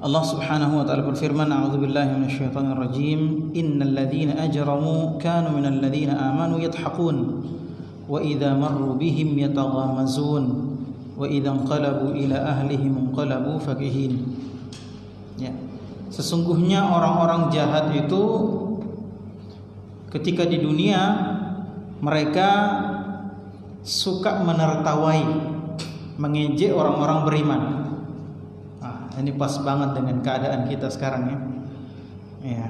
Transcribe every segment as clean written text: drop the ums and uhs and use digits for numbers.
Allah Subhanahu wa taala berfirman, "A'udzubillahi minasyaitonir rajim. Innal ladzina ajramu kanu minal ladzina amanu yadhhakun wa idza marru bihim yataghamazun wa idza inqalabu ila ahlihim inqalabu fakihin." Ya. Sesungguhnya orang-orang jahat itu ketika di dunia mereka suka menertawai, mengejek orang-orang beriman. Ini pas banget dengan keadaan kita sekarang ya. Ya.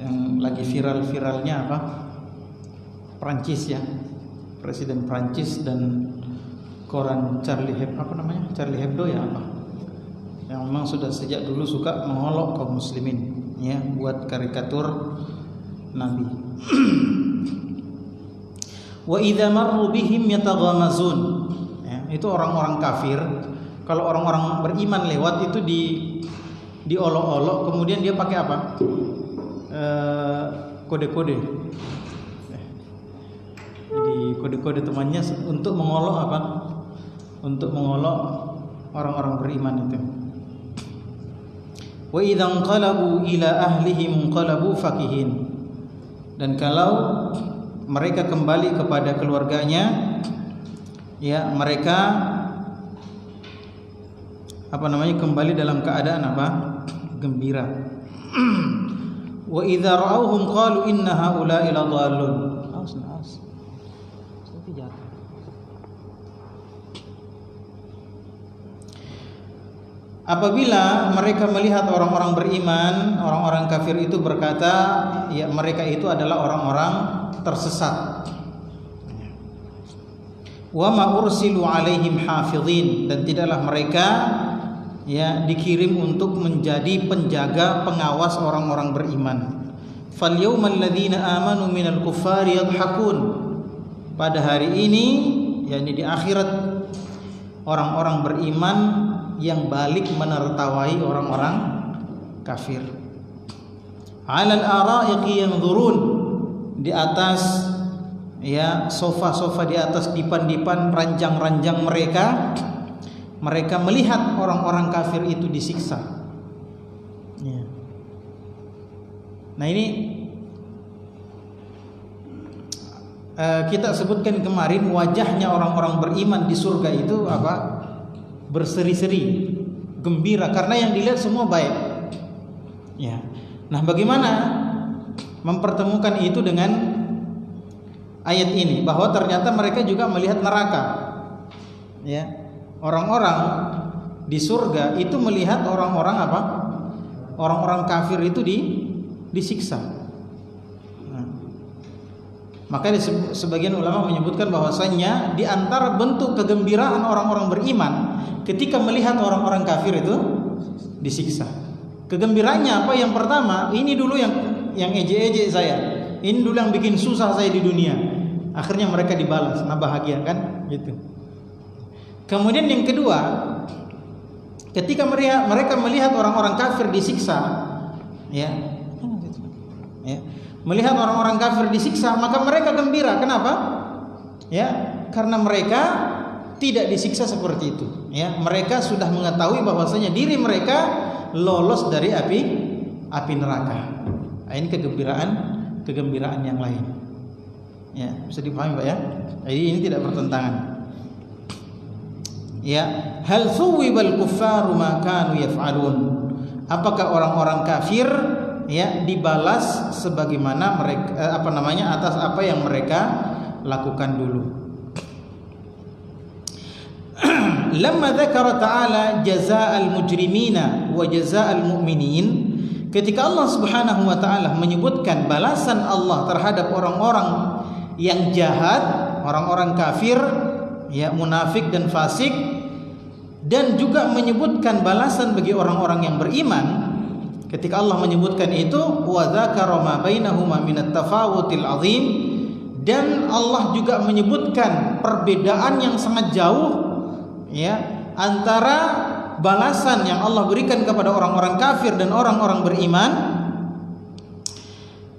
Yang lagi viral-viralnya apa? Prancis ya. Presiden Prancis dan koran Charlie Hebdo ya apa? Yang memang sudah sejak dulu suka mengolok kaum muslimin ya, buat karikatur Nabi. Wa idza marru bihim yataghamazun. Itu orang-orang kafir. Kalau orang-orang beriman lewat itu diolok-olok, kemudian dia pakai apa? Kode-kode. Jadi kode-kode temannya untuk mengolok apa? Untuk mengolok orang-orang beriman itu. Wa idza inqalabu ila ahlihim inqalabu fakihin. Dan kalau mereka kembali kepada keluarganya, ya mereka kembali dalam keadaan apa? Gembira. Wa idza ra'awhum qalu inna haula'i ladallun. Apabila mereka melihat orang-orang beriman, orang-orang kafir itu berkata, ya mereka itu adalah orang-orang tersesat. Wa ma ursilu alaihim hafizin, dan tidaklah mereka ya dikirim untuk menjadi penjaga pengawas orang-orang beriman. Fal yawmal ladzina amanu minal kuffari yadhhakun. Pada hari ini, yakni di akhirat, orang-orang beriman yang balik menertawai orang-orang kafir. 'Alal ara'iqi yanzurun, di atas ya sofa-sofa, di atas dipan-dipan, ranjang-ranjang mereka melihat orang-orang kafir itu disiksa. Ya. Nah ini kita sebutkan kemarin, wajahnya orang-orang beriman di surga itu apa? Berseri-seri, gembira, karena yang dilihat semua baik. Ya. Nah, bagaimana mempertemukan itu dengan ayat ini, bahwa ternyata mereka juga melihat neraka. Ya. Orang-orang di surga itu melihat orang-orang apa? Orang-orang kafir itu disiksa. Nah, maka sebagian ulama menyebutkan bahwasannya di antara bentuk kegembiraan orang-orang beriman ketika melihat orang-orang kafir itu disiksa. Kegembiraannya apa? Yang pertama, ini dulu yang ejek-ejek saya, ini dulu yang bikin susah saya di dunia, akhirnya mereka dibalas, nah bahagia kan gitu. Kemudian yang kedua, ketika mereka melihat orang-orang kafir disiksa, ya, melihat orang-orang kafir disiksa, maka mereka gembira. Kenapa? Ya, karena mereka tidak disiksa seperti itu. Ya, mereka sudah mengetahui bahwasanya diri mereka lolos dari api neraka. Nah, ini kegembiraan yang lain. Ya, bisa dipahami Pak ya? Jadi ini tidak bertentangan. Ya, hal thuwibal kuffaru ma kanu yaf'alun. Apakah orang-orang kafir ya dibalas sebagaimana mereka atas apa yang mereka lakukan dulu. Lamma dzakara ta'ala jazaa'al mujrimina wa jazaa'al mu'minin, ketika Allah Subhanahu wa taala menyebutkan balasan Allah terhadap orang-orang yang jahat, orang-orang kafir, ya munafik dan fasik, dan juga menyebutkan balasan bagi orang-orang yang beriman, ketika Allah menyebutkan itu, wa dzakara ma bainahuma minat tafawutil azim, dan Allah juga menyebutkan perbedaan yang sangat jauh ya antara balasan yang Allah berikan kepada orang-orang kafir dan orang-orang beriman.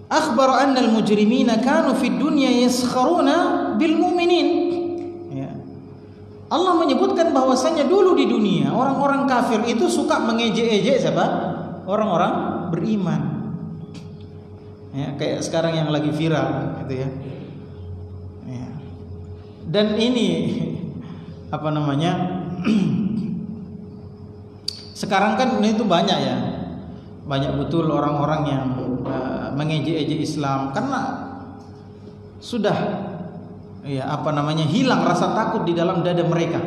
Akhbara anna al-mujrimina kanu fid dunya yaskharuna bil mu'minin. Ya. Allah menyebutkan bahwasanya dulu di dunia orang-orang kafir itu suka mengejek-ejek siapa? Orang-orang beriman. Ya, kayak sekarang yang lagi viral gitu ya. Ya. Dan ini apa namanya? Sekarang kan itu banyak ya. Banyak betul orang-orang yang mengejek-ejek Islam karena sudah ya apa namanya hilang rasa takut di dalam dada mereka.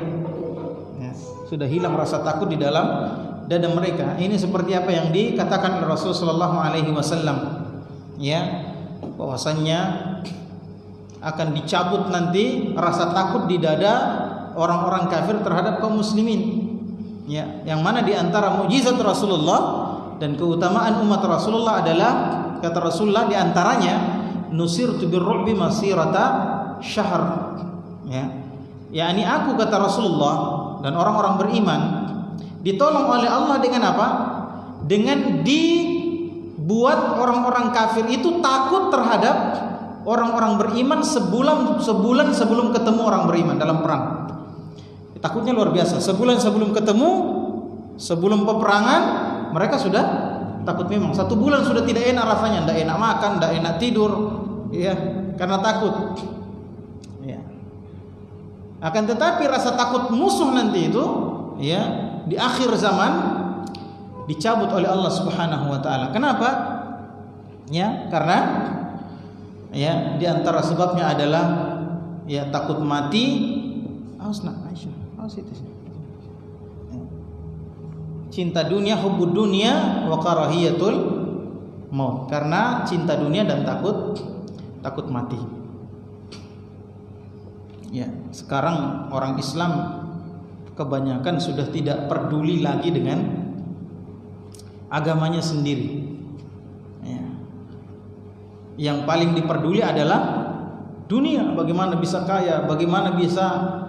Ya, sudah hilang rasa takut di dalam dada mereka. Ini seperti apa yang dikatakan oleh Rasulullah sallallahu alaihi wasallam, ya, bahwasannya akan dicabut nanti rasa takut di dada orang-orang kafir terhadap kaum muslimin. Ya, yang mana di antara mukjizat Rasulullah dan keutamaan umat Rasulullah adalah, kata Rasulullah, di antaranya nusirtu birru'bi masirata syahr, ya, yakni aku, kata Rasulullah, dan orang-orang beriman ditolong oleh Allah dengan apa? Dengan dibuat orang-orang kafir itu takut terhadap orang-orang beriman sebulan sebelum ketemu orang beriman dalam perang. Takutnya luar biasa. Sebulan sebelum ketemu, sebelum peperangan, mereka sudah takut memang. 1 bulan sudah tidak enak rasanya, tidak enak makan, tidak enak tidur, ya, karena takut. Ya. Akan tetapi rasa takut musuh nanti itu, ya, di akhir zaman dicabut oleh Allah Subhanahu wa taala. Kenapa? Ya, karena ya di antara sebabnya adalah ya takut mati. Cinta dunia, hubbud dunia wa karahiyatul maut. Karena cinta dunia dan takut mati. Ya, sekarang orang Islam kebanyakan sudah tidak peduli lagi dengan agamanya sendiri. Ya. Yang paling diperduli adalah dunia, bagaimana bisa kaya, bagaimana bisa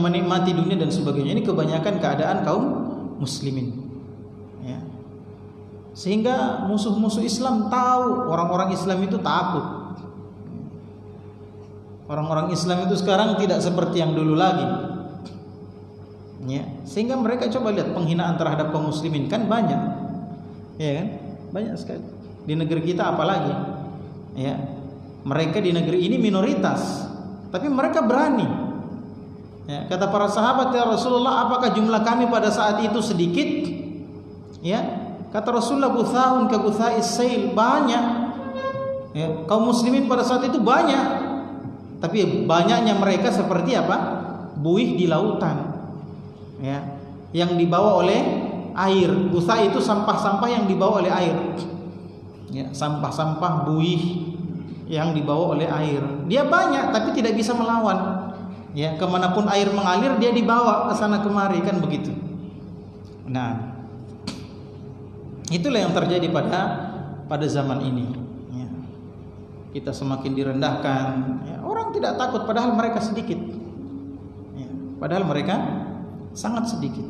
menikmati dunia dan sebagainya. Ini kebanyakan keadaan kaum muslimin. Ya. Sehingga musuh-musuh Islam tahu orang-orang Islam itu takut. Orang-orang Islam itu sekarang tidak seperti yang dulu lagi. Ya. Sehingga mereka coba lihat penghinaan terhadap kaum muslimin kan banyak. Ya kan? Banyak sekali. Di negeri kita apalagi. Ya. Mereka di negeri ini minoritas, tapi mereka berani. Ya, kata para sahabat, ya Rasulullah, apakah jumlah kami pada saat itu sedikit? Ya, kata Rasulullah, guthahun ka gutha'is sail, banyak. Ya, kaum muslimin pada saat itu banyak, tapi banyaknya mereka seperti apa? Buih di lautan. Ya, yang dibawa oleh air. Gutha itu sampah-sampah yang dibawa oleh air. Ya, sampah-sampah buih yang dibawa oleh air. Dia banyak, tapi tidak bisa melawan. Ya, kemanapun air mengalir dia dibawa ke sana kemari, kan begitu. Nah, itulah yang terjadi pada zaman ini. Ya. Kita semakin direndahkan. Ya, orang tidak takut, padahal mereka sedikit. Ya, padahal mereka sangat sedikit.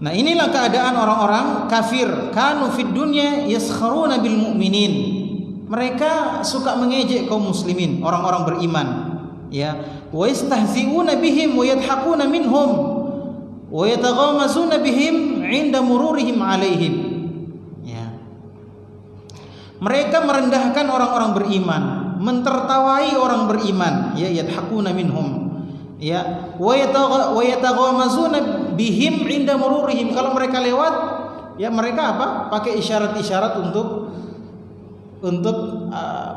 Nah, inilah keadaan orang-orang kafir. Kanu fid dunya yaskharuna bil mu'minin. Mereka suka mengejek kaum muslimin, orang-orang beriman. Ya, wa yastahzi'una bihim wa yadhakuna minhum wa yataghamazuna bihim 'inda mururihim 'alaihim. Ya. Mereka merendahkan orang-orang beriman, mentertawai orang beriman, ya, yadhakuna minhum. Ya, wa yataghamazuna bihim 'inda mururihim. Kalau mereka lewat, ya mereka apa? Pakai isyarat-isyarat untuk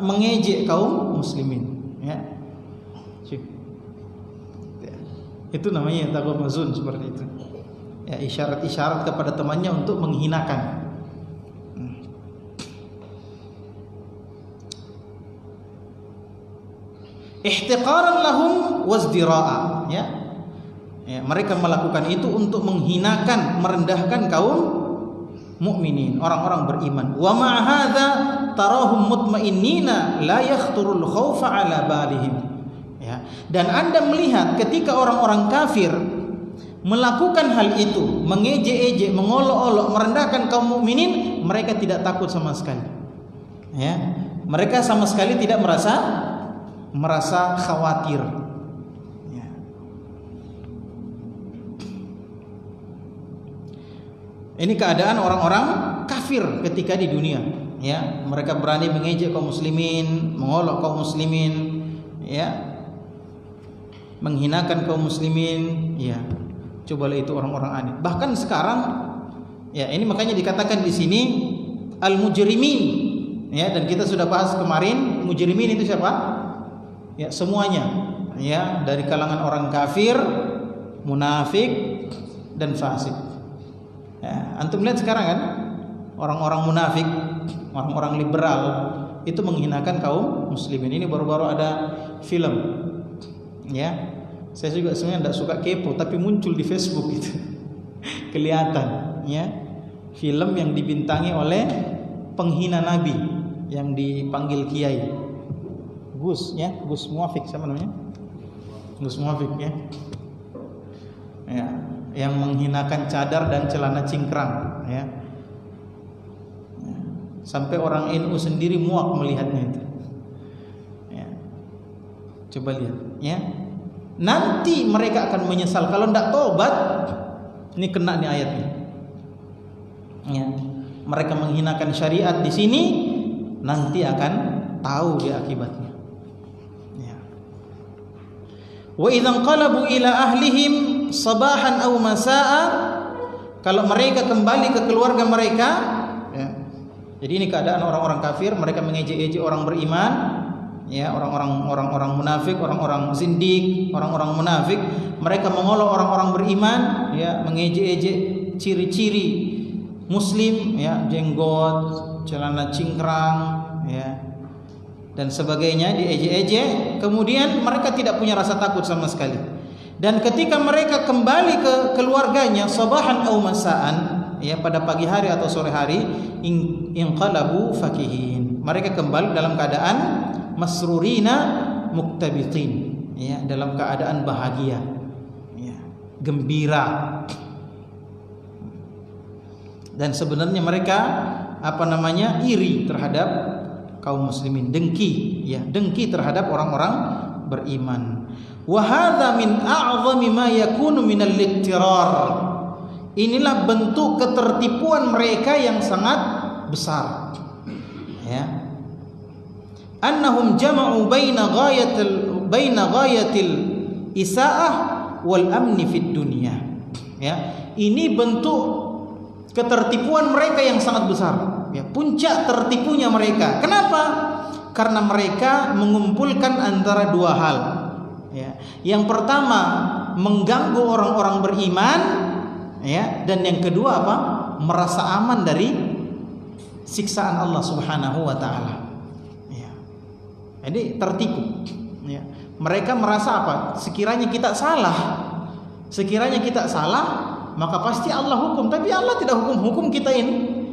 mengejek kaum muslimin, ya. Itu namanya taghamazun, seperti itu. Ya, isyarat-isyarat kepada temannya untuk menghinakan. Ihtiqaran lahum wazdira'a, ya. Ya, mereka melakukan itu untuk menghinakan, merendahkan kaum mukminin, orang-orang beriman. Wa ma hadza tarahum mutmainnina la yakhturul khaufa ala balihim. Ya. Dan Anda melihat ketika orang-orang kafir melakukan hal itu, mengejek-ejek, mengolok-olok, merendahkan kaum mukminin, mereka tidak takut sama sekali. Ya. Mereka sama sekali tidak merasa khawatir. Ya. Ini keadaan orang-orang kafir ketika di dunia, ya. Mereka berani mengejek kaum muslimin, mengolok kaum muslimin, ya. Menghinakan kaum muslimin, ya. Cobalah itu orang-orang aneh. Bahkan sekarang, ya, ini makanya dikatakan di sini al-mujrimin, ya. Dan kita sudah bahas kemarin, mujrimin itu siapa? Ya, semuanya, ya, dari kalangan orang kafir, munafik, dan fasik. Ya, antum lihat sekarang kan, orang-orang munafik, orang-orang liberal itu menghinakan kaum muslimin. Ini baru-baru ada film, ya. Saya juga sebenarnya tidak suka kepo, tapi muncul di Facebook itu kelihatan, ya, film yang dibintangi oleh penghina Nabi yang dipanggil kiai, Gus, ya, Gus Muafik, siapa namanya? Gus Muafik, ya. Ya, yang menghinakan cadar dan celana cingkrang, ya. Sampai orang NU sendiri muak melihatnya itu, ya. Coba lihat, ya. Nanti mereka akan menyesal kalau tidak tobat. Ini kena nih ayatnya, ya. Mereka menghinakan syariat di sini, nanti akan tahu dia akibatnya, ya. Wa idzan qalabu ila ahlihim sabahan aw masaa, kalau mereka kembali ke keluarga mereka, ya. Jadi ini keadaan orang-orang kafir, mereka mengejek-ejek orang beriman, ya, orang-orang munafik, orang-orang zindik, orang-orang munafik, mereka mengolok orang-orang beriman, ya, mengejek-ejek ciri-ciri muslim, ya, jenggot, celana cingkrang, ya, dan sebagainya, diejek-ejek. Kemudian mereka tidak punya rasa takut sama sekali. Dan ketika mereka kembali ke keluarganya, sabahan aw masaan, ya, pada pagi hari atau sore hari, inqalabu fakihin, mereka kembali dalam keadaan masrurina muktabitin, ya, dalam keadaan bahagia, ya, gembira. Dan sebenarnya mereka iri terhadap kaum muslimin, dengki, ya, dengki terhadap orang-orang beriman. Wa hadza min a'zami ma yakunu minal iktirar. Inilah bentuk ketertipuan mereka yang sangat besar, ya. Annahum jama'u baina ghayatil isaa'ah wal amni fid dunya, ya. Ini bentuk ketertipuan mereka yang sangat besar, ya, puncak tertipunya mereka. Kenapa? Karena mereka mengumpulkan antara dua hal, ya. Yang pertama, mengganggu orang-orang beriman, ya, dan yang kedua apa? Merasa aman dari siksaan Allah Subhanahu wa taala, ya. Jadi tertipu, ya. Mereka merasa apa? Sekiranya kita salah, maka pasti Allah hukum, tapi Allah tidak hukum kita ini,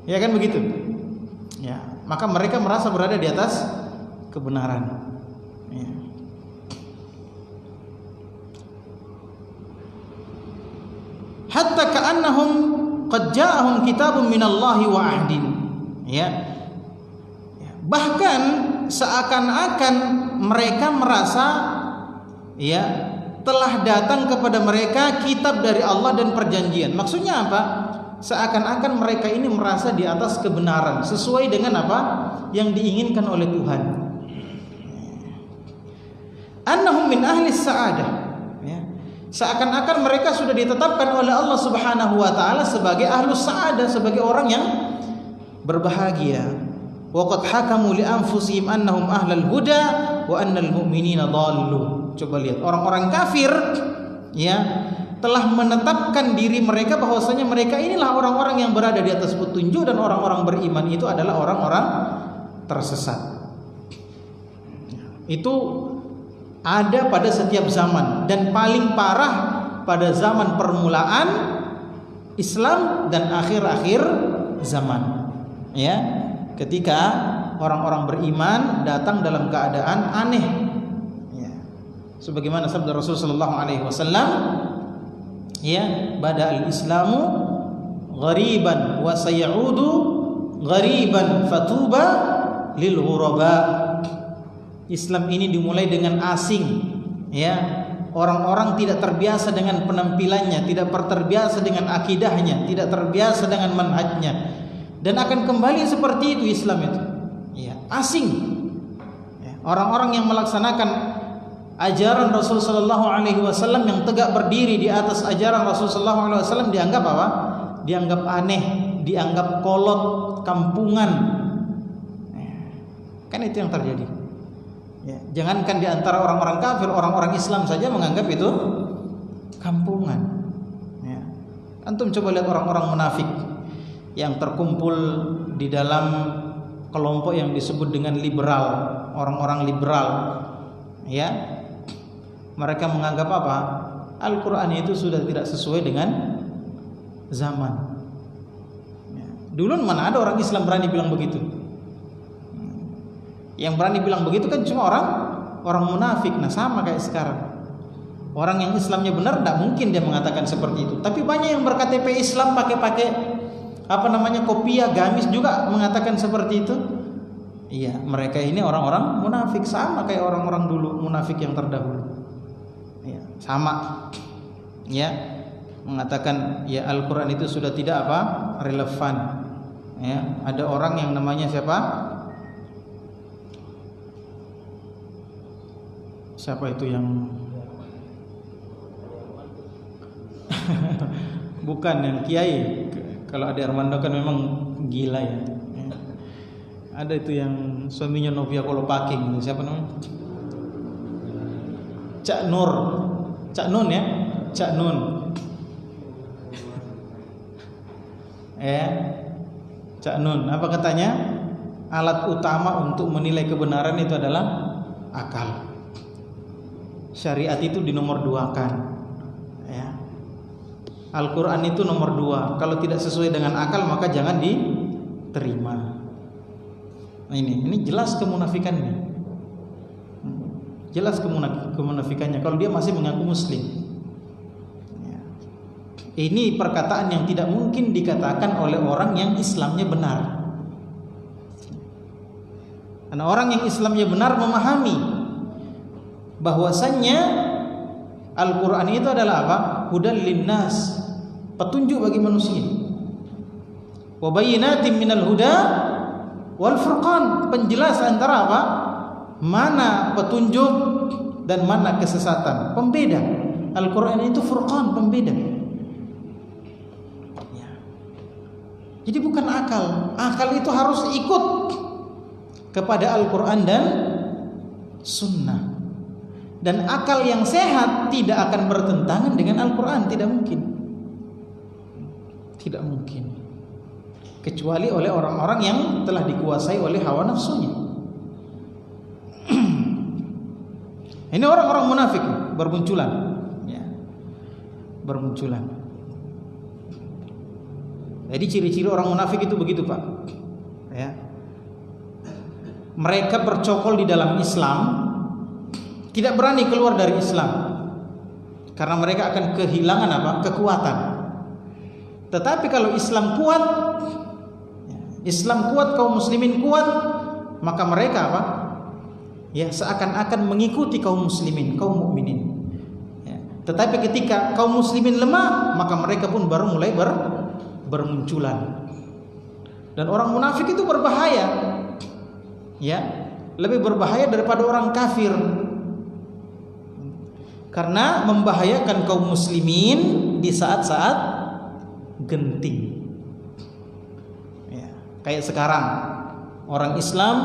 ya kan begitu, ya. Maka mereka merasa berada di atas kebenaran, ya. Hatta ka'annahum qad ja'ahum kitabun minallahi wa ahdin, ya. Bahkan seakan-akan mereka merasa, ya, telah datang kepada mereka kitab dari Allah dan perjanjian. Maksudnya apa? Seakan-akan mereka ini merasa di atas kebenaran, sesuai dengan apa yang diinginkan oleh Tuhan. Annahum min ahli sa'adah, ya. Seakan-akan mereka sudah ditetapkan oleh Allah Subhanahu wa taala sebagai ahlus sa'adah, sebagai orang yang berbahagia. Wa qad hakamu li anfusihim annahum ahlul huda wa annal mu'minina dhallu. Coba lihat, orang-orang kafir, ya, telah menetapkan diri mereka bahwasanya mereka inilah orang-orang yang berada di atas petunjuk, dan orang-orang beriman itu adalah orang-orang tersesat. Itu ada pada setiap zaman, dan paling parah pada zaman permulaan Islam dan akhir-akhir zaman, ya, ketika orang-orang beriman datang dalam keadaan aneh, ya. Sebagaimana sabda Rasulullah sallallahu alaihi wasallam, ya, bada al-islamu ghariban wa sayaudu ghariban fatuba lil ghuraba. Islam ini dimulai dengan asing, ya, orang-orang tidak terbiasa dengan penampilannya, tidak terbiasa dengan akidahnya, tidak terbiasa dengan manhajnya, dan akan kembali seperti itu Islam itu. Ya, asing. Ya, orang-orang yang melaksanakan ajaran Rasul sallallahu alaihi wasallam, yang tegak berdiri di atas ajaran Rasul sallallahu alaihi wasallam, dianggap apa? Dianggap aneh, dianggap kolot, kampungan. Ya, kan itu yang terjadi. Ya, jangankan di antara orang-orang kafir, orang-orang Islam saja menganggap itu kampungan. Ya. Antum coba lihat orang-orang munafik yang terkumpul di dalam kelompok yang disebut dengan liberal, orang-orang liberal. Ya, mereka menganggap apa? Al-Quran itu sudah tidak sesuai dengan zaman. Ya. Dulu mana ada orang Islam berani bilang begitu? Yang berani bilang begitu kan cuma orang munafik. Nah, sama kayak sekarang. Orang yang Islamnya benar tidak mungkin dia mengatakan seperti itu. Tapi banyak yang berKTP Islam pakai kopiah, gamis juga mengatakan seperti itu. Iya, mereka ini orang-orang munafik, sama kayak orang-orang dulu munafik yang terdahulu. Ya, sama. Ya, mengatakan ya Al-Quran itu sudah tidak relevan. Ya, ada orang yang namanya siapa? Siapa itu yang bukan yang kiai. Kalau ada Armando kan memang gila ya. Ada itu yang suaminya Novia Kolopaking, siapa namanya? Cak Nun ya, Cak Nun. Cak Nun. Apa katanya? Alat utama untuk menilai kebenaran itu adalah akal. Syariat itu dinomor duakan, ya. Al-Quran itu nomor 2. Kalau tidak sesuai dengan akal maka jangan diterima. Nah, ini jelas kemunafikannya. Jelas kemunafikannya kalau dia masih mengaku muslim. Ya. Ini perkataan yang tidak mungkin dikatakan oleh orang yang Islamnya benar. Karena orang yang Islamnya benar memahami bahwasannya Al-Quran itu adalah apa? Hudal linnas, petunjuk bagi manusia. Wa bayyinatin minal huda wal furqan, penjelas antara apa? Mana petunjuk dan mana kesesatan, pembeda. Al-Quran itu furqan, pembeda. Ya. Jadi bukan akal. Akal itu harus ikut kepada Al-Quran dan Sunnah. Dan akal yang sehat tidak akan bertentangan dengan Al-Quran. Tidak mungkin. Tidak mungkin. Kecuali oleh orang-orang yang telah dikuasai oleh hawa nafsunya. Ini orang-orang munafik bermunculan, ya. Bermunculan. Jadi ciri-ciri orang munafik itu begitu, Pak. Ya. Mereka bercokol di dalam Islam, tidak berani keluar dari Islam karena mereka akan kehilangan kekuatan. Tetapi kalau Islam kuat, kaum muslimin kuat, maka mereka ya seakan-akan mengikuti kaum muslimin, kaum mukminin. Ya. Tetapi ketika kaum muslimin lemah, maka mereka pun baru mulai bermunculan. Dan orang munafik itu berbahaya. Ya, lebih berbahaya daripada orang kafir. Karena membahayakan kaum muslimin di saat-saat genting. Ya, kayak sekarang orang Islam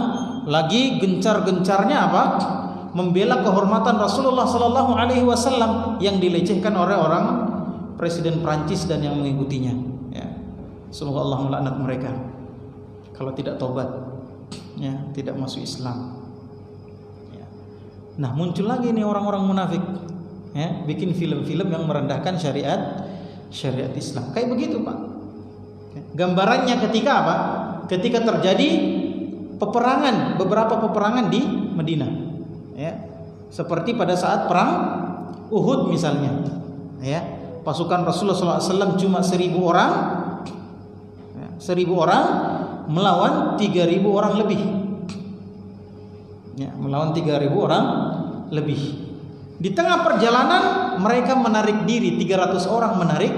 lagi gencar-gencarnya membela kehormatan Rasulullah sallallahu alaihi wasallam yang dilecehkan oleh orang Presiden Prancis dan yang mengikutinya. Ya. Semoga Allah melaknat mereka kalau tidak tobat, ya, tidak masuk Islam. Ya. Nah, muncul lagi nih orang-orang munafik. Ya, bikin film-film yang merendahkan syariat Islam. Kayak begitu, Pak. Gambarannya ketika Ketika terjadi peperangan, beberapa peperangan di Madinah. Ya. Seperti pada saat perang Uhud misalnya. Ya. Pasukan Rasulullah SAW cuma 1.000 orang. Ya, 1.000 orang melawan 3.000 orang lebih. Ya, melawan 3.000 orang lebih. Di tengah perjalanan mereka menarik diri, 300 orang menarik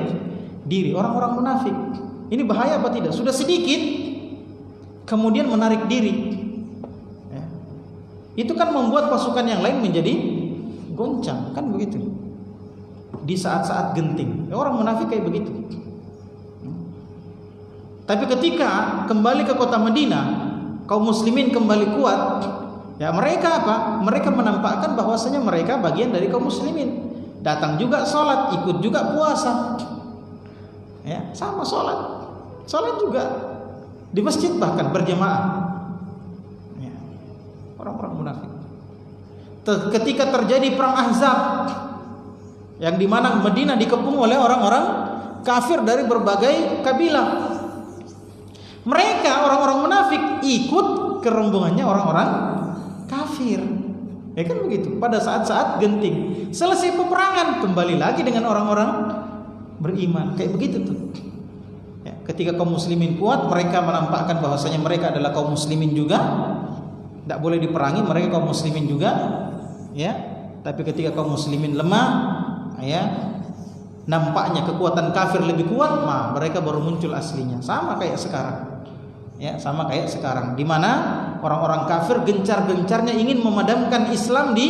diri, orang-orang munafik. Ini bahaya apa tidak? Sudah sedikit kemudian menarik diri. Ya. Itu kan membuat pasukan yang lain menjadi goncang, kan begitu. Di saat-saat genting, ya, orang munafik kayak begitu. Tapi ketika kembali ke kota Madinah, kaum muslimin kembali kuat. Ya, mereka apa? Mereka menampakkan bahwasanya mereka bagian dari kaum muslimin. Datang juga sholat, ikut juga puasa. Ya, sama sholat. Sholat juga di masjid bahkan berjamaah. Ya, orang-orang munafik. Ketika terjadi perang Ahzab, yang dimana Madinah dikepung oleh orang-orang kafir dari berbagai kabilah, mereka orang-orang munafik ikut ke rombongannya orang-orang kafir, ya kan begitu. Pada saat-saat genting, selesai peperangan kembali lagi dengan orang-orang beriman, kayak begitu tuh. Ya, ketika kaum muslimin kuat, mereka menampakkan bahwasanya mereka adalah kaum muslimin juga, tidak boleh diperangi, mereka kaum muslimin juga, ya. Tapi ketika kaum muslimin lemah, ya, nampaknya kekuatan kafir lebih kuat, mereka baru muncul aslinya. Sama kayak sekarang. Ya, sama kayak sekarang, di mana orang-orang kafir gencar-gencarnya ingin memadamkan Islam di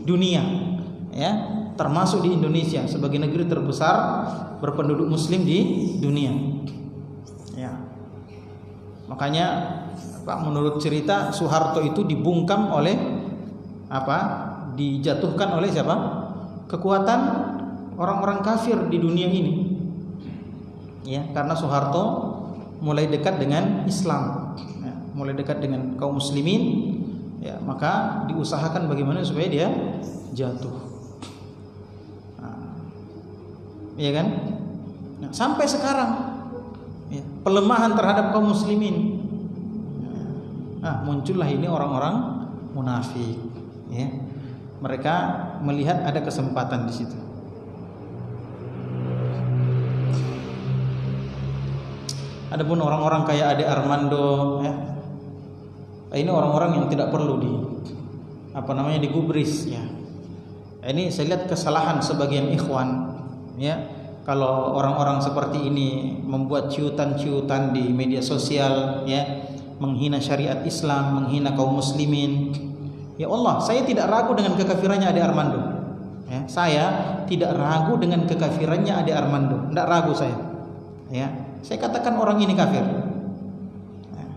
dunia, ya, termasuk di Indonesia sebagai negeri terbesar berpenduduk Muslim di dunia. Ya, makanya Pak, menurut cerita Soeharto itu dibungkam oleh apa? Dijatuhkan oleh siapa? Kekuatan orang-orang kafir di dunia ini. Ya, karena Soeharto mulai dekat dengan Islam, ya, mulai dekat dengan kaum muslimin, ya, maka diusahakan bagaimana supaya dia jatuh, ya kan? Nah, sampai sekarang, ya, pelemahan terhadap kaum muslimin. Nah, muncullah ini orang-orang munafik, ya. Mereka melihat ada kesempatan di situ. Adapun orang-orang kayak Ade Armando, ya, ini orang-orang yang tidak perlu digubris, ya. Ini saya lihat kesalahan sebagian ikhwan, ya. Kalau orang-orang seperti ini membuat ciutan-ciutan di media sosial, ya, menghina syariat Islam, menghina kaum muslimin. Ya Allah, saya tidak ragu dengan kekafirannya Ade Armando. Ya, saya tidak ragu dengan kekafirannya Ade Armando, tidak ragu saya. Ya, saya katakan orang ini kafir. Ya.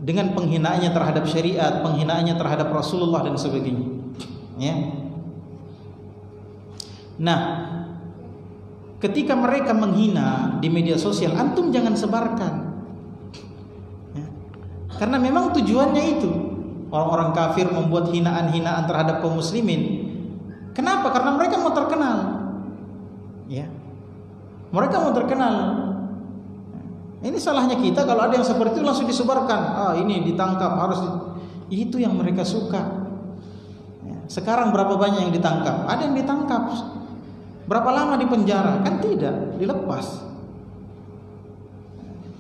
Dengan penghinaannya terhadap syariat, penghinaannya terhadap Rasulullah dan sebagainya. Ya. Nah, ketika mereka menghina di media sosial, antum jangan sebarkan. Ya. Karena memang tujuannya itu. Orang-orang kafir membuat hinaan-hinaan terhadap kaum muslimin. Kenapa? Karena mereka mau terkenal. Ya. Mereka mau terkenal. Ini salahnya kita kalau ada yang seperti itu langsung disebarkan. Ini ditangkap, itu yang mereka suka. Ya. Sekarang berapa banyak yang ditangkap? Ada yang ditangkap. Berapa lama di penjara? Kan tidak, dilepas.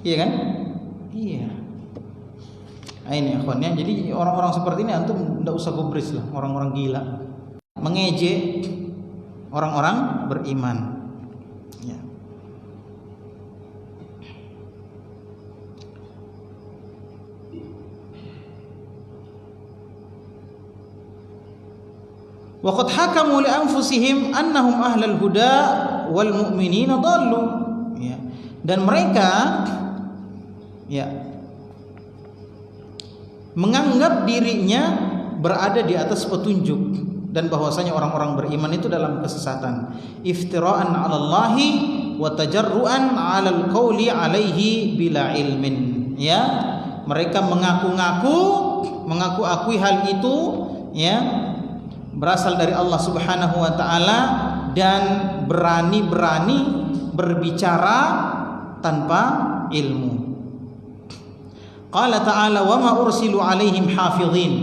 Iya kan? Iya. Nah, ini akhwannya. Jadi orang-orang seperti ini antum tidak usah gubris lah, orang-orang gila. Mengejek orang-orang beriman. Ya. Wa qad hakamu li anfusihim annahum ahlul huda wal mu'minina dhallu. Ya. Dan mereka, ya, menganggap dirinya berada di atas petunjuk dan bahwasanya orang-orang beriman itu dalam kesesatan. Iftira'an 'alallahi wa tajarru'an 'alal qawli 'alaihi bila ilmin. Ya, mereka mengaku-akui hal itu, ya, berasal dari Allah Subhanahu wa taala dan berani-berani berbicara tanpa ilmu. Qala ta'ala wa ma ursilu alaihim hafizin,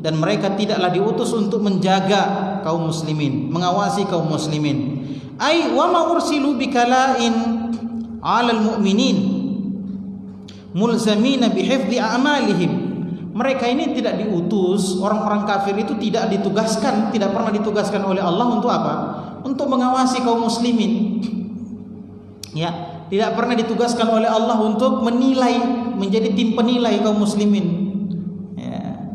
dan mereka tidaklah diutus untuk menjaga kaum muslimin, mengawasi kaum muslimin. Ai wa ma ursilu bikala'in 'alal mu'minin mulzamina bihifdzi a'malihim. mereka ini tidak diutus, orang-orang kafir itu tidak ditugaskan, tidak pernah ditugaskan oleh Allah untuk apa? Untuk mengawasi kaum muslimin. Ya, tidak pernah ditugaskan oleh Allah untuk menilai, menjadi tim penilai kaum muslimin. Ya.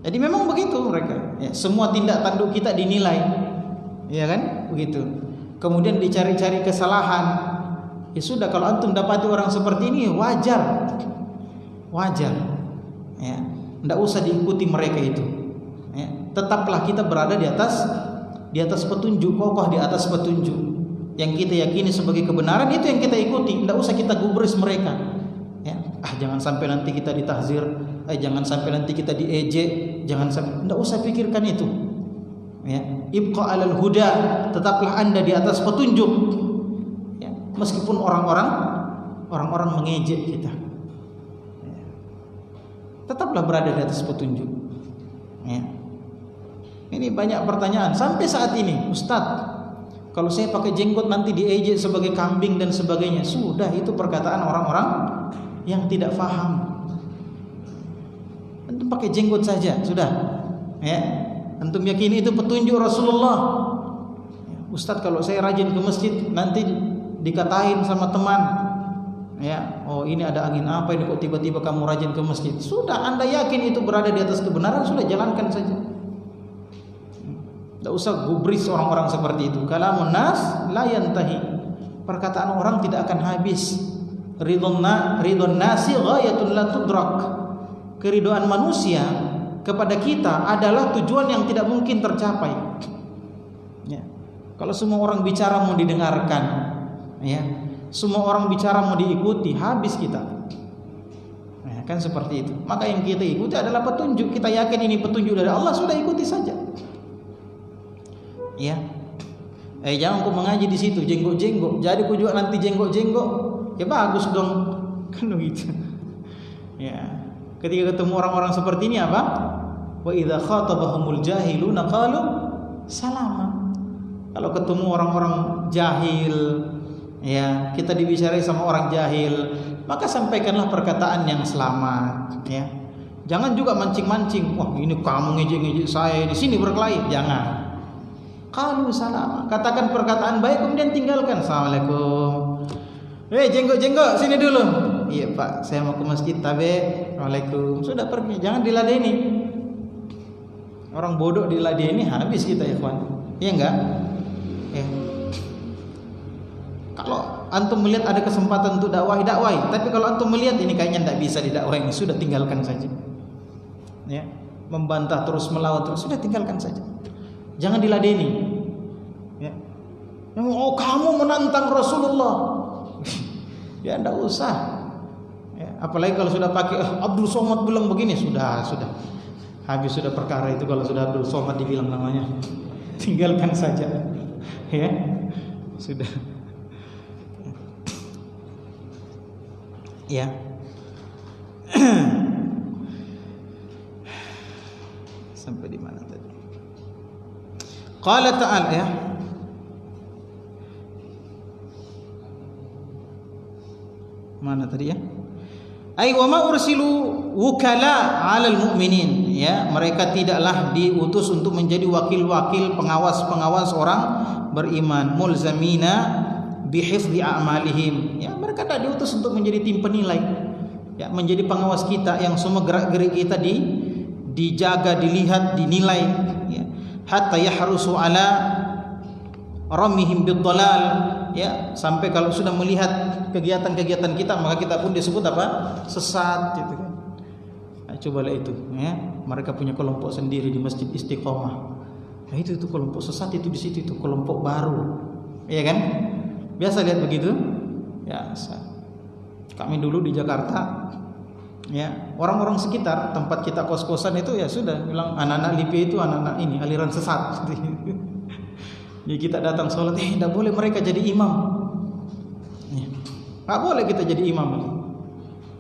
Jadi memang begitu mereka. Ya, semua tindak tanduk kita dinilai. Ya kan? Begitu. Kemudian dicari-cari kesalahan. Ya sudah, kalau antum dapati orang seperti ini wajar. Wajar. Ya, enggak usah diikuti mereka itu. Ya, tetaplah kita berada di atas petunjuk, kokoh di atas petunjuk. Yang kita yakini sebagai kebenaran itu yang kita ikuti. Enggak usah kita gubris mereka. Ya, jangan sampai nanti kita ditahzir, jangan sampai nanti kita diejek, jangan sampai, enggak usah pikirkan itu. Ya, ibqa alal huda, tetaplah Anda di atas petunjuk. Ya, meskipun orang-orang mengejek kita. Ya, tetaplah berada di atas petunjuk. Ya. Ini banyak pertanyaan sampai saat ini, Ustadz. Kalau saya pakai jenggot nanti diejek sebagai kambing dan sebagainya. Sudah, itu perkataan orang-orang yang tidak faham. Antum pakai jenggot saja, sudah. Ya. Antum yakini itu petunjuk Rasulullah. Ustadz, kalau saya rajin ke masjid nanti dikatain sama teman. Ya, oh ini ada angin apa ini kok tiba-tiba kamu rajin ke masjid. Sudah, Anda yakin itu berada di atas kebenaran, sudah jalankan saja. Tidak usah gubris orang-orang seperti itu. Kalamun nas la yantahi. Perkataan orang tidak akan habis. Ridon nasi ghayatun la tudrak. Keridoan manusia kepada kita adalah tujuan yang tidak mungkin tercapai. Ya. Kalau semua orang bicara mau didengarkan, ya, semua orang bicara mau diikuti, habis kita. Ya, kan seperti itu. Maka yang kita ikuti adalah petunjuk. Kita yakin ini petunjuk dari Allah, sudah ikuti saja. Ya, jangan kau mengaji di situ jenggot-jenggot. Jadi kau juga nanti jenggot-jenggot. Ya bagus dong, kan begitu. Ya, ketika ketemu orang-orang seperti ini apa? Wa idza khatabahumul jahiluna qalu salama. Kalau ketemu orang-orang jahil, ya, kita dibicarai sama orang jahil, maka sampaikanlah perkataan yang selamat. Ya, jangan juga mancing-mancing. Wah, ini kamu ngejek-ngejek saya di sini berkelahi. Jangan. Qalu salama. Katakan perkataan baik kemudian tinggalkan. Assalamualaikum. Jenggot-jenggot sini dulu. Iya Pak, saya mau ke masjid tabe. Waalaikum. Sudah pergi, jangan diladeni. Orang bodoh diladeni habis kita ya kawan. Iya enggak? Ya. Kalau antum melihat ada kesempatan untuk dakwahi. Tapi kalau antum melihat ini kayaknya tidak bisa didakwahi, sudah tinggalkan saja. Ya, membantah terus, melawan terus, sudah tinggalkan saja. Jangan diladeni. Ya. Oh, kamu menantang Rasulullah. Ya, enggak usah. Ya, apalagi kalau sudah pakai Abdul Somad bilang begini, sudah. Habis sudah perkara itu kalau sudah Abdul Somad dibilang namanya. Tinggalkan saja. Ya. Sudah. Ya. Sampai di mana tadi? Qala ta'ala, ya. Mana tadi ya? Ai wa ma ursilu wukala 'alal mu'minin, ya, mereka tidaklah diutus untuk menjadi wakil-wakil pengawas-pengawas orang beriman, mulzamina bihifdzi a'malihim, ya, mereka tidak diutus untuk menjadi tim penilai, ya, menjadi pengawas kita yang semua gerak-gerik kita dijaga, dilihat, dinilai, ya, hatta yahrusu ala ramihim bidhalal, ya, sampai kalau sudah melihat kegiatan-kegiatan kita maka kita pun disebut apa? Sesat, gitu kan. Nah, cobalah itu, ya. Mereka punya kelompok sendiri di Masjid Istiqomah. Nah, itu kelompok sesat itu di situ, itu kelompok baru. Iya kan? Biasa lihat begitu? Ya, kami dulu di Jakarta, ya, orang-orang sekitar tempat kita kos-kosan itu ya sudah bilang anak-anak LIPI itu anak-anak ini aliran sesat. Jadi kita datang sholat, tidak boleh mereka jadi imam. Tidak boleh kita jadi imam.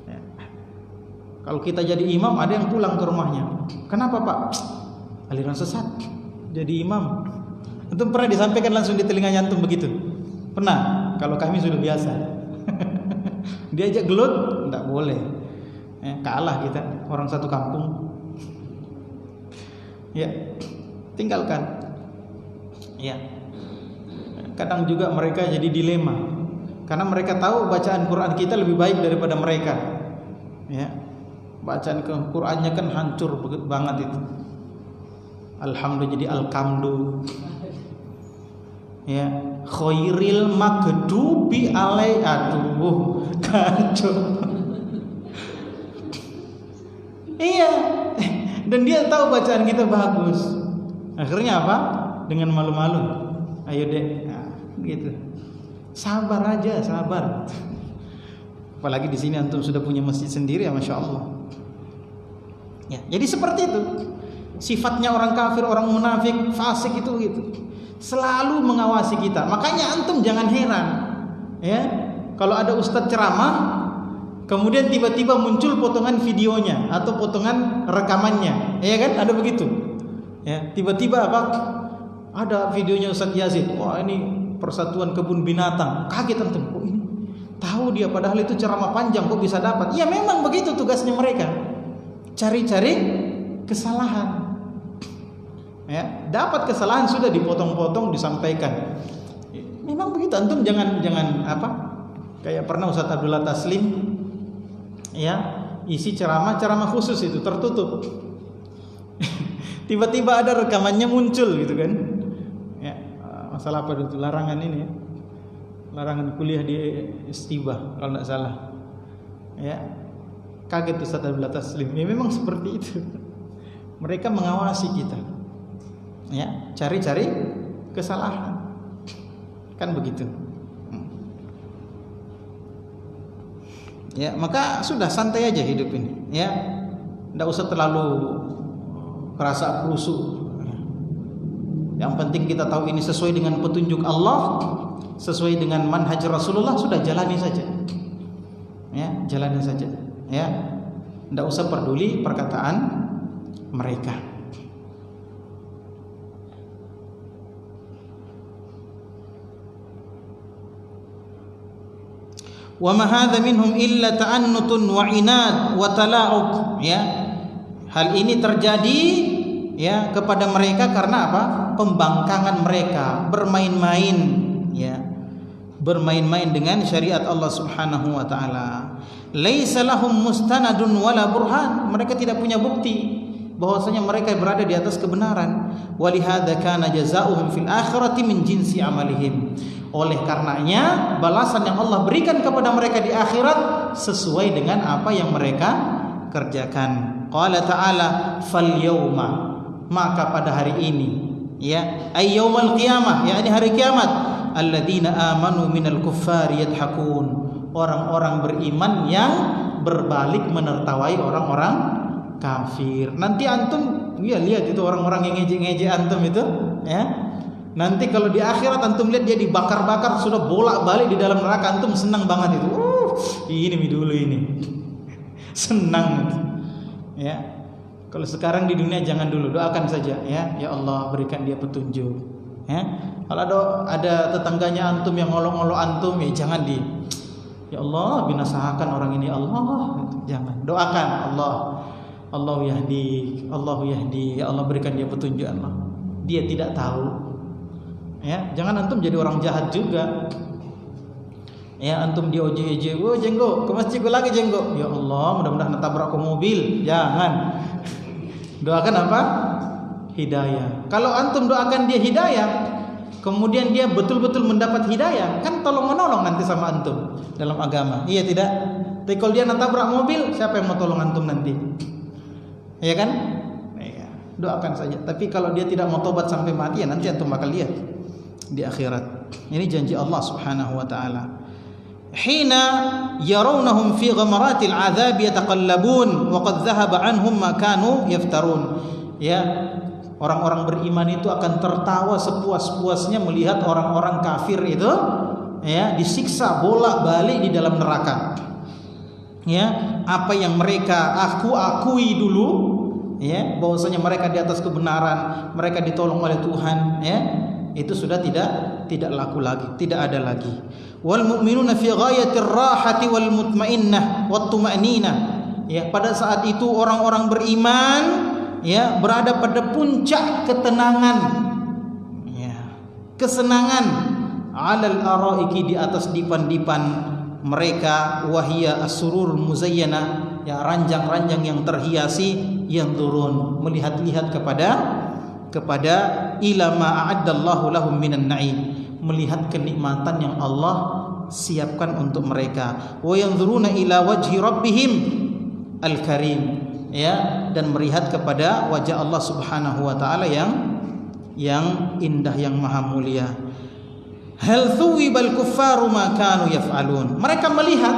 Ya. Kalau kita jadi imam, ada yang pulang ke rumahnya. Kenapa Pak? Aliran sesat. Jadi imam. Antum pernah disampaikan langsung di telinganya antum begitu? Pernah? Kalau kami sudah biasa. Diajak gelut, tidak boleh. kalah kita, orang satu kampung. Ya, tinggalkan. Ya. Kadang juga mereka jadi dilema, karena mereka tahu bacaan Quran kita lebih baik daripada mereka. Ya, bacaan Qurannya kan hancur banget itu. Alhamdulillah jadi alkamdu. Ya, khairil maghdubi alai, aduh kacau. Iya, dan dia tahu bacaan kita bagus. Akhirnya apa? Dengan malu-malu, ayo dek, nah, gitu. Sabar aja, sabar. Apalagi di sini antum sudah punya masjid sendiri, ya masya Allah. Ya, jadi seperti itu. Sifatnya orang kafir, orang munafik, fasik itu gitu. Selalu mengawasi kita. Makanya antum jangan heran, ya, kalau ada ustadz ceramah, kemudian tiba-tiba muncul potongan videonya atau potongan rekamannya, ya kan? Ada begitu. Ya, tiba-tiba apa? Ada videonya Ustadz Yazid. Wah, ini persatuan kebun binatang. Kaget antum. Oh, ini tahu dia, padahal itu ceramah panjang kok bisa dapat. Ya memang begitu tugasnya mereka. Cari-cari kesalahan. Ya, dapat kesalahan sudah dipotong-potong disampaikan. Memang begitu, antum jangan apa? Kayak pernah Ustadz Abdullah Taslim, ya, isi ceramah khusus itu tertutup. Tiba-tiba ada rekamannya muncul gitu kan. Ya, masalah apa itu? Larangan ini ya. Larangan kuliah di Istibah kalau tidak salah. Ya. Kaget Ustaz Abdullah Taslim. Ya, memang seperti itu. Mereka mengawasi kita. Ya, cari-cari kesalahan. Kan begitu. Ya, maka sudah santai aja hidup ini, ya. Enggak usah terlalu kerasa krusuk. Yang penting kita tahu ini sesuai dengan petunjuk Allah, sesuai dengan manhaj Rasulullah, sudah jalani saja. Ya, jalani saja. Ya. Enggak usah peduli perkataan mereka. Wa ma hadza minhum illa ta'annutun wa inad wa tala'ub, ya. Hal ini terjadi, ya, kepada mereka karena apa? Pembangkangan mereka, bermain-main, ya. Bermain-main dengan syariat Allah Subhanahu wa taala. Laisa lahum mustanadun wala burhan. Mereka tidak punya bukti bahwasanya mereka berada di atas kebenaran. Walihada kana jazaohum fil akhirati min jinsi amalihim. Oleh karenanya balasan yang Allah berikan kepada mereka di akhirat sesuai dengan apa yang mereka kerjakan. Qala ta'ala fal yauma, maka pada hari ini, ya, ay yaumul qiyamah, yakni hari kiamat, alladzina amanu minal kuffari yadhakun, orang-orang beriman yang berbalik menertawai orang-orang kafir. Nanti antum ya lihat itu orang-orang yang ngejek-ngejek antum itu, ya. Nanti kalau di akhirat antum lihat dia dibakar-bakar, sudah bolak-balik di dalam neraka, antum senang banget itu. Ini dulu ini. Senang. Ya. Kalau sekarang di dunia jangan dulu, doakan saja, ya. Ya Allah, berikan dia petunjuk. Ya. Kalau ada tetangganya antum yang ngolok-ngolok antum, ya jangan ya Allah, binasakan orang ini, Allah. Jangan. Doakan Allah. Allahu yahdi, ya Allah berikan dia petunjuk, Allah. Dia tidak tahu. Ya, jangan antum jadi orang jahat juga. Ya, antum dia ojek-ojek, "Oh, jenggo, ke masjid gue lagi jenggo." Ya Allah, mudah-mudahan nabrak ke mobil. Jangan. Doakan apa? Hidayah. Kalau antum doakan dia hidayah, kemudian dia betul-betul mendapat hidayah, kan tolong-menolong nanti sama antum dalam agama. Iya tidak? Tapi kalau dia nabrak mobil, siapa yang mau tolong antum nanti? Iya kan? Ya, doakan saja. Tapi kalau dia tidak mau tobat sampai mati, ya nanti antum bakal lihat di akhirat. Ini janji Allah Subhanahu wa taala. Hina yarawnahum fi ghamaratil adzab yataqallabun wa qad dhahaba anhum ma kanu yaftarun. Ya, orang-orang beriman itu akan tertawa sepuas-puasnya melihat orang-orang kafir itu, ya, disiksa bolak-balik di dalam neraka. Ya, apa yang mereka akui dulu, ya, bahwasanya mereka di atas kebenaran, mereka ditolong oleh Tuhan, ya, itu sudah tidak laku lagi, tidak ada lagi. Wal mu'minuna fi ghayatir rahati wal mutmainnah wat tuma'ninah, ya pada saat itu orang-orang beriman ya berada pada puncak ketenangan, ya, kesenangan, alal araiki di atas dipan-dipan mereka, wahia as-surur muzayyana, ya ranjang-ranjang yang terhiasi, yang turun melihat-lihat kepada ila ma a'addallahu lahum minan na'im, melihat kenikmatan yang Allah siapkan untuk mereka, wa yanzuruna ila wajhi rabbihim al-karim, ya, dan melihat kepada wajah Allah Subhanahu wa taala yang indah, yang maha mulia. Hal thuwibal kuffaru ma kanu yaf'alun. Mereka melihat,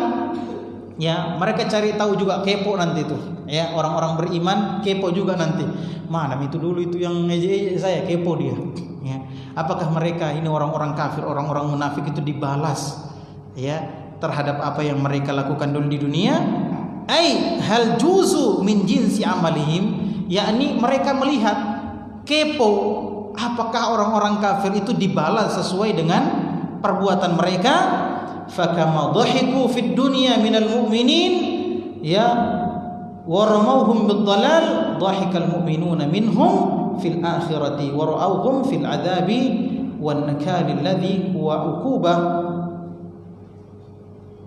ya, mereka cari tahu juga, kepo nanti tuh, ya, orang-orang beriman kepo juga nanti. Mana itu dulu itu yang ngejek saya, kepo dia, ya. Apakah mereka ini orang-orang kafir, orang-orang munafik itu dibalas, ya, terhadap apa yang mereka lakukan dulu di dunia? Ai hal juzu min jinsi amalihim, yakni mereka melihat, kepo, apakah orang-orang kafir itu dibalas sesuai dengan perbuatan mereka? Fakama dhahiku fid dunya minal mu'minin, ya, wa ramawhum bid-dhalal, dhahikal mu'minuna minhum fil akhirati wa ra'awhum fil adzabi wan nakali alladhi huwa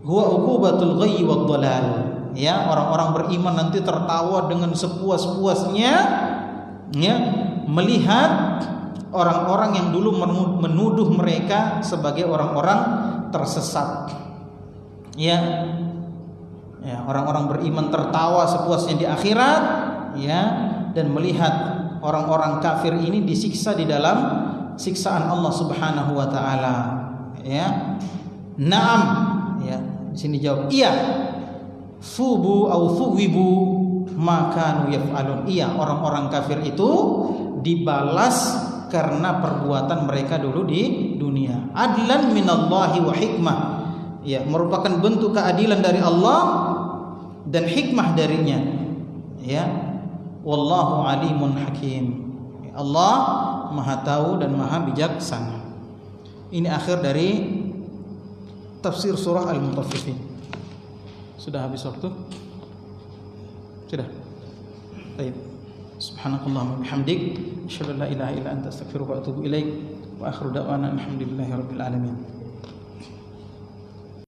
uqubatul ghayyi wad-dhalal. Ya, orang-orang beriman nanti tertawa dengan sepuas-puasnya, ya, melihat orang-orang yang dulu menuduh mereka sebagai orang-orang tersesat. Ya, ya, orang-orang beriman tertawa sepuasnya di akhirat, ya, dan melihat orang-orang kafir ini disiksa di dalam siksaan Allah Subhanahu wa taala. Ya. Naam, ya, di sini jawab iya. Fubu au thuwibu maka yaf'alun. Iya, orang-orang kafir itu dibalas karena perbuatan mereka dulu di dunia. Adlan minallahi wa hikmah, ya, merupakan bentuk keadilan dari Allah dan hikmah darinya, ya. Wallahu alimun hakim. Allah Maha tahu dan Maha bijaksana. Ini akhir dari tafsir surah Al-Mutaffifin. Sudah habis waktu? Sudah. Baik. Subhanakallahumma bihamdik, asyhadu an la ilaha illa anta, astaghfiruka wa atubu ilaik, wa akhiru da'wana alhamdulillahi rabbil alamin.